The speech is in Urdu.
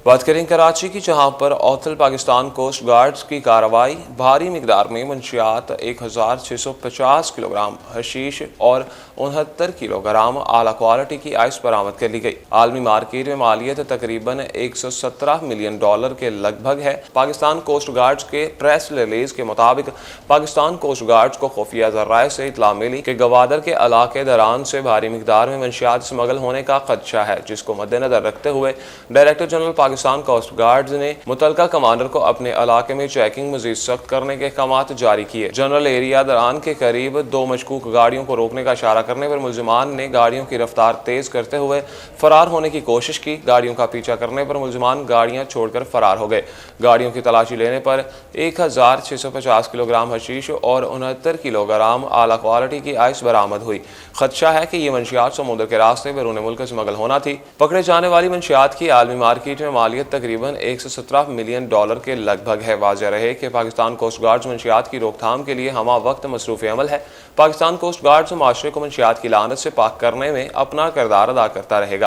بات کریں کراچی کی، جہاں پر اوتھل پاکستان کوسٹ گارڈز کی کارروائی بھاری مقدار میں منشیات 1650 کلو گرام حشیش اور 69 کلو گرام اعلیٰ کوالٹی کی آئس برآمد کر لی گئی۔ عالمی مارکیٹ میں مالیت تقریباً $117 ملین کے لگ بھگ ہے۔ پاکستان کوسٹ گارڈز کے پریس ریلیز کے مطابق پاکستان کوسٹ گارڈز کو خفیہ ذرائع سے اطلاع ملی کہ گوادر کے علاقے دران سے بھاری مقدار میں منشیات اسمگل ہونے کا خدشہ ہے، جس کو مد نظر رکھتے ہوئے director general Pakistan coast guards نے متعلقہ کمانڈر کو اپنے علاقے میں چیکنگ مزید سخت کرنے کے احکامات جاری کیے۔ جنرل ایریا دران کے قریب 2 مشکوک گاڑیوں کو روکنے کا اشارہ کرنے پر ملزمان نے گاڑیوں کی رفتار تیز کرتے ہوئے فرار ہونے کی کوشش کی۔ گاڑیوں کا پیچھا کرنے پر ملزمان گاڑیاں چھوڑ کر فرار ہو گئے۔ گاڑیوں کی تلاشی لینے پر 1650 کلو گرام حشیش اور 69 کلو گرام اعلیٰ کوالٹی کی آئس برآمد ہوئی۔ خدشہ ہے کہ یہ منشیات سمندر کے راستے بیرون ملک اسمگل ہونا تھی۔ پکڑے جانے والی منشیات کی عالمی مارکیٹ میں مالیت تقریباً $117 ملین کے لگ بھگ ہے۔ واضح رہے کہ پاکستان کوسٹ گارڈز منشیات کی روک تھام کے لیے ہمہ وقت مصروف عمل ہے۔ پاکستان کوسٹ گارڈز معاشرے کو منشیات کی لعنت سے پاک کرنے میں اپنا کردار ادا کرتا رہے گا۔